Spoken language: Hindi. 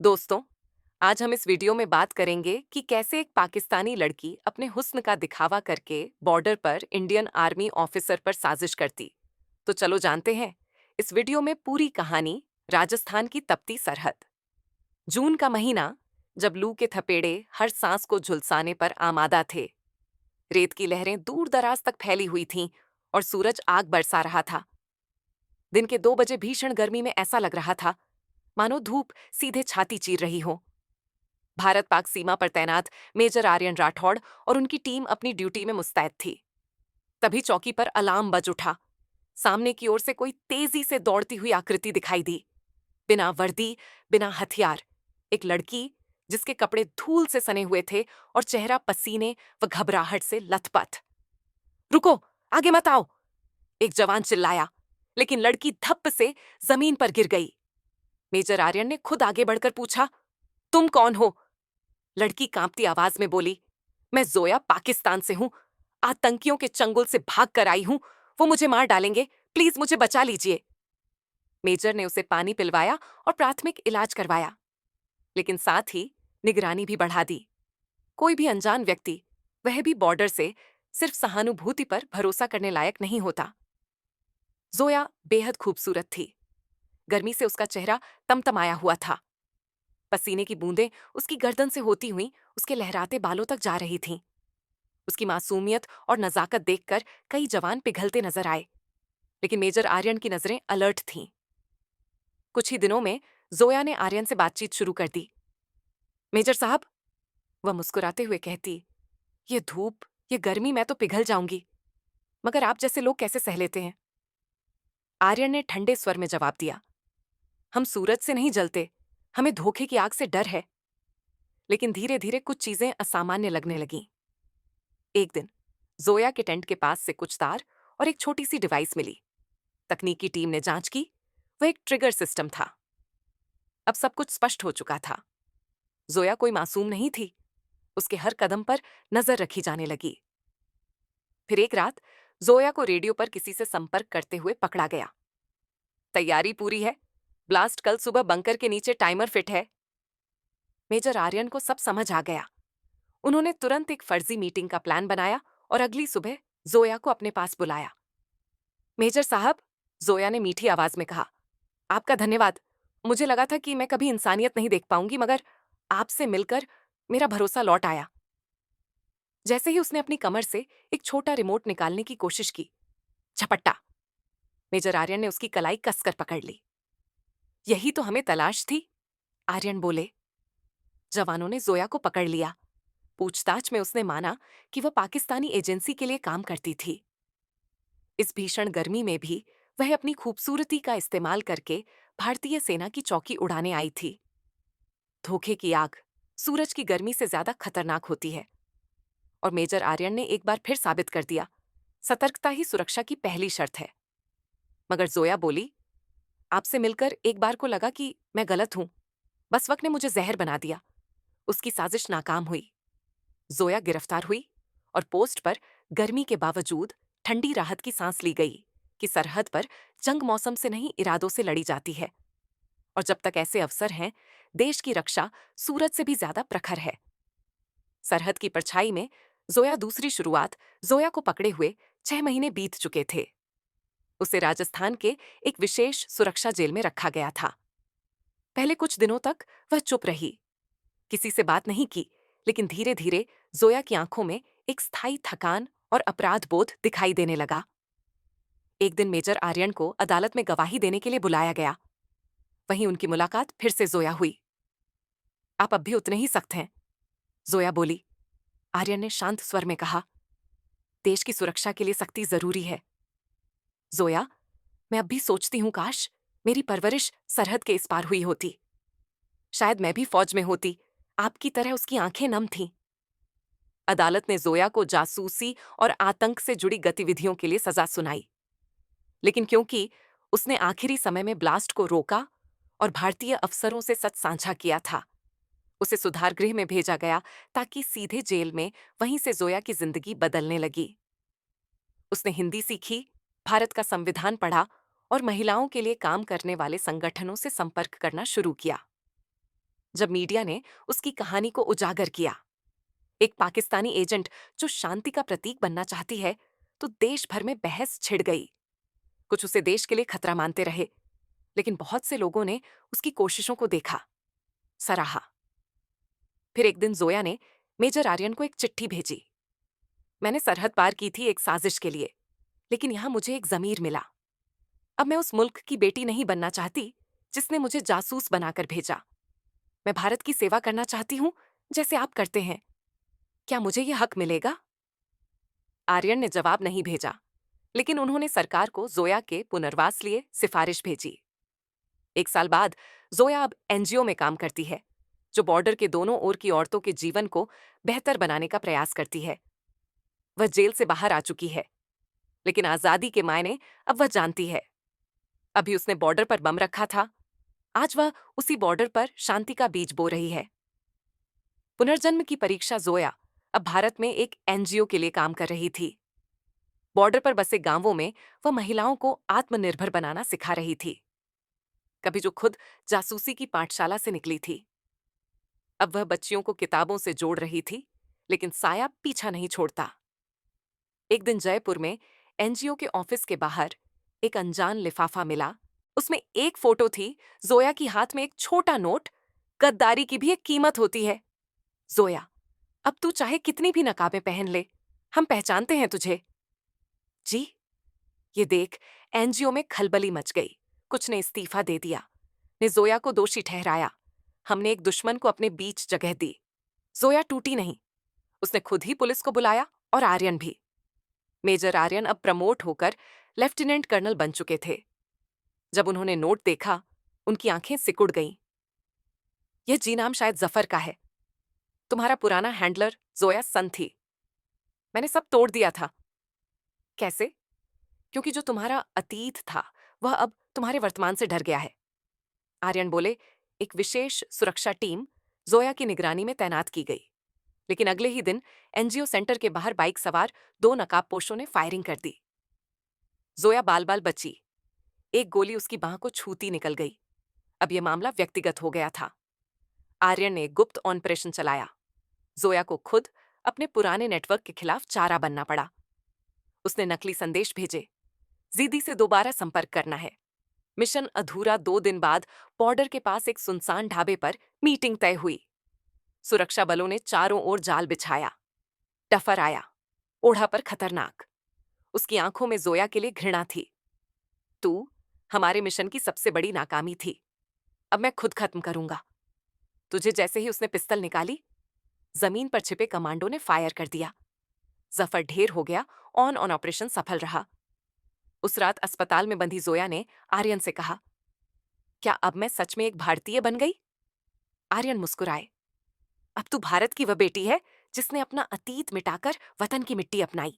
दोस्तों, आज हम इस वीडियो में बात करेंगे कि कैसे एक पाकिस्तानी लड़की अपने हुस्न का दिखावा करके बॉर्डर पर इंडियन आर्मी ऑफिसर पर साजिश करती। तो चलो जानते हैं इस वीडियो में पूरी कहानी। राजस्थान की तपती सरहद। जून का महीना, जब लू के थपेड़े हर सांस को झुलसाने पर आमादा थे। रेत की लहरें दूर दराज तक फैली हुई थीं और सूरज आग बरसा रहा था। दिन के 2 बजे भीषण गर्मी में ऐसा लग रहा था मानो धूप सीधे छाती चीर रही हो। भारत पाक सीमा पर तैनात मेजर आर्यन राठौड़ और उनकी टीम अपनी ड्यूटी में मुस्तैद थी। तभी चौकी पर अलार्म बज उठा। सामने की ओर से कोई तेजी से दौड़ती हुई आकृति दिखाई दी। बिना वर्दी, बिना हथियार, एक लड़की जिसके कपड़े धूल से सने हुए थे और चेहरा पसीने व घबराहट से लथपथ। रुको, आगे मत आओ, एक जवान चिल्लाया, लेकिन लड़की धप्प से जमीन पर गिर गई। मेजर आर्यन ने खुद आगे बढ़कर पूछा, तुम कौन हो? लड़की कांपती आवाज में बोली, मैं जोया पाकिस्तान से हूं। आतंकियों के चंगुल से भाग कर आई हूं। वो मुझे मार डालेंगे। प्लीज मुझे बचा लीजिए। मेजर ने उसे पानी पिलवाया और प्राथमिक इलाज करवाया, लेकिन साथ ही निगरानी भी बढ़ा दी। कोई भी अनजान व्यक्ति, वह भी बॉर्डर से, सिर्फ सहानुभूति पर भरोसा करने लायक नहीं होता। जोया बेहद खूबसूरत थी। गर्मी से उसका चेहरा तमतमाया हुआ था। पसीने की बूंदें उसकी गर्दन से होती हुई उसके लहराते बालों तक जा रही थीं। उसकी मासूमियत और नजाकत देखकर कई जवान पिघलते नजर आए, लेकिन मेजर आर्यन की नजरें अलर्ट थीं। कुछ ही दिनों में जोया ने आर्यन से बातचीत शुरू कर दी। मेजर साहब, वह मुस्कुराते हुए कहती, ये धूप, ये गर्मी, मैं तो पिघल जाऊंगी, मगर आप जैसे लोग कैसे सह लेते हैं? आर्यन ने ठंडे स्वर में जवाब दिया, हम सूरज से नहीं जलते, हमें धोखे की आग से डर है। लेकिन धीरे धीरे कुछ चीजें असामान्य लगने लगीं। एक दिन जोया के टेंट के पास से कुछ तार और एक छोटी सी डिवाइस मिली। तकनीकी टीम ने जांच की। वह एक ट्रिगर सिस्टम था। अब सब कुछ स्पष्ट हो चुका था। जोया कोई मासूम नहीं थी। उसके हर कदम पर नजर रखी जाने लगी। फिर एक रात जोया को रेडियो पर किसी से संपर्क करते हुए पकड़ा गया। तैयारी पूरी है। ब्लास्ट कल सुबह बंकर के नीचे टाइमर फिट है। मेजर आर्यन को सब समझ आ गया। उन्होंने तुरंत एक फर्जी मीटिंग का प्लान बनाया और अगली सुबह जोया को अपने पास बुलाया। मेजर साहब, जोया ने मीठी आवाज में कहा, आपका धन्यवाद। मुझे लगा था कि मैं कभी इंसानियत नहीं देख पाऊंगी, मगर आपसे मिलकर मेरा भरोसा लौट आया। जैसे ही उसने अपनी कमर से एक छोटा रिमोट निकालने की कोशिश की, झपट्टा, मेजर आर्यन ने उसकी कलाई कसकर पकड़ ली। यही तो हमें तलाश थी, आर्यन बोले। जवानों ने जोया को पकड़ लिया। पूछताछ में उसने माना कि वह पाकिस्तानी एजेंसी के लिए काम करती थी। इस भीषण गर्मी में भी वह अपनी खूबसूरती का इस्तेमाल करके भारतीय सेना की चौकी उड़ाने आई थी। धोखे की आग सूरज की गर्मी से ज्यादा खतरनाक होती है, और मेजर आर्यन ने एक बार फिर साबित कर दिया, सतर्कता ही सुरक्षा की पहली शर्त है। मगर जोया बोली, आपसे मिलकर एक बार को लगा कि मैं गलत हूं। बस वक्त ने मुझे जहर बना दिया। उसकी साजिश नाकाम हुई। जोया गिरफ्तार हुई और पोस्ट पर गर्मी के बावजूद ठंडी राहत की सांस ली गई कि सरहद पर जंग मौसम से नहीं, इरादों से लड़ी जाती है। और जब तक ऐसे अवसर हैं, देश की रक्षा सूरज से भी ज्यादा प्रखर है। सरहद की परछाई में जोया दूसरी शुरुआत। जोया को पकड़े हुए 6 महीने बीत चुके थे। उसे राजस्थान के एक विशेष सुरक्षा जेल में रखा गया था। पहले कुछ दिनों तक वह चुप रही, किसी से बात नहीं की, लेकिन धीरे धीरे जोया की आंखों में एक स्थायी थकान और अपराध बोध दिखाई देने लगा। एक दिन मेजर आर्यन को अदालत में गवाही देने के लिए बुलाया गया। वहीं उनकी मुलाकात फिर से जोया हुई। आप अब भी उतने ही सख्त हैं, जोया बोली। आर्यन ने शांत स्वर में कहा, देश की सुरक्षा के लिए सख्ती जरूरी है। जोया, मैं अब भी सोचती हूं, काश मेरी परवरिश सरहद के इस पार हुई होती। शायद मैं भी फौज में होती। आपकी तरह उसकी आंखें नम थीं। अदालत ने जोया को जासूसी और आतंक से जुड़ी गतिविधियों के लिए सजा सुनाई, लेकिन क्योंकि उसने आखिरी समय में ब्लास्ट को रोका और भारतीय अफसरों से सच साझा किया था, उसे सुधार गृह में भेजा गया ताकि सीधे जेल में वहीं से जोया की जिंदगी बदलने लगी। उसने हिंदी सीखी, भारत का संविधान पढ़ा और महिलाओं के लिए काम करने वाले संगठनों से संपर्क करना शुरू किया। जब मीडिया ने उसकी कहानी को उजागर किया, एक पाकिस्तानी एजेंट जो शांति का प्रतीक बनना चाहती है, तो देश भर में बहस छिड़ गई। कुछ उसे देश के लिए खतरा मानते रहे, लेकिन बहुत से लोगों ने उसकी कोशिशों को देखा, सराहा। फिर एक दिन जोया ने मेजर आर्यन को एक चिट्ठी भेजी। मैंने सरहद पार की थी एक साजिश के लिए, लेकिन यहां मुझे एक जमीर मिला। अब मैं उस मुल्क की बेटी नहीं बनना चाहती जिसने मुझे जासूस बनाकर भेजा। मैं भारत की सेवा करना चाहती हूं, जैसे आप करते हैं। क्या मुझे यह हक मिलेगा? आर्यन ने जवाब नहीं भेजा, लेकिन उन्होंने सरकार को जोया के पुनर्वास लिए सिफारिश भेजी। 1 साल बाद जोया अब एनजीओ में काम करती है, जो बॉर्डर के दोनों ओर की औरतों के जीवन को बेहतर बनाने का प्रयास करती है। वह जेल से बाहर आ चुकी है, लेकिन आजादी के मायने अब वह जानती है। अभी उसने बॉर्डर पर बम रखा था, आज वह उसी बॉर्डर पर शांति का बीज बो रही है। पुनर्जन्म की परीक्षा जोया अब भारत में एक एनजीओ के लिए काम कर रही थी। बॉर्डर पर बसे गांवों में वह महिलाओं को आत्मनिर्भर बनाना सिखा रही थी, कभी जो खुद जासूसी की पाठशाला से निकली थी। अब वह बच्चियों को किताबों से जोड़ रही थी, लेकिन साया पीछा नहीं छोड़ता। एक दिन जयपुर में एनजीओ के ऑफिस के बाहर एक अनजान लिफाफा मिला। उसमें एक फोटो थी, जोया की हाथ में एक छोटा नोट। गद्दारी की भी एक कीमत होती है। जोया, अब तू चाहे कितनी भी नकाबें पहन ले, हम पहचानते हैं तुझे। जी। ये देख एनजीओ में खलबली मच गई। कुछ ने इस्तीफा दे दिया, ने जोया को दोषी ठहराया। हमने एक दुश्मन को अपने बीच जगह दी। जोया टूटी नहीं, उसने खुद ही पुलिस को बुलाया, और आर्यन भी। मेजर आर्यन अब प्रमोट होकर लेफ्टिनेंट कर्नल बन चुके थे। जब उन्होंने नोट देखा, उनकी आंखें सिकुड़ गईं। यह जी नाम शायद जफर का है। तुम्हारा पुराना हैंडलर जोया सन थी। मैंने सब तोड़ दिया था। कैसे? क्योंकि जो तुम्हारा अतीत था, वह अब तुम्हारे वर्तमान से डर गया है। आर्यन बोले, एक विशेष सुरक्षा टीम जोया की निगरानी में तैनात की गई, लेकिन अगले ही दिन एनजीओ सेंटर के बाहर बाइक सवार 2 नकाबपोशों ने फायरिंग कर दी। जोया बाल बाल बची। एक गोली उसकी बांह को छूती निकल गई। अब यह मामला व्यक्तिगत हो गया था। आर्यन ने गुप्त ऑपरेशन चलाया। जोया को खुद अपने पुराने नेटवर्क के खिलाफ चारा बनना पड़ा। उसने नकली संदेश भेजे, जीदी से दोबारा संपर्क करना है। मिशन अधूरा 2 दिन बाद बॉर्डर के पास एक सुनसान ढाबे पर मीटिंग तय हुई। सुरक्षा बलों ने चारों ओर जाल बिछाया। डफर आया, ओढ़ा पर खतरनाक। उसकी आंखों में जोया के लिए घृणा थी। तू हमारे मिशन की सबसे बड़ी नाकामी थी, अब मैं खुद खत्म करूंगा तुझे। जैसे ही उसने पिस्तल निकाली, जमीन पर छिपे कमांडो ने फायर कर दिया। जफर ढेर हो गया। ऑन ऑपरेशन सफल रहा। उस रात अस्पताल में बंधी जोया ने आर्यन से कहा, क्या अब मैं सच में एक भारतीय बन गई? आर्यन मुस्कुराए। अब तू भारत की वह बेटी है जिसने अपना अतीत मिटाकर वतन की मिट्टी अपनाई।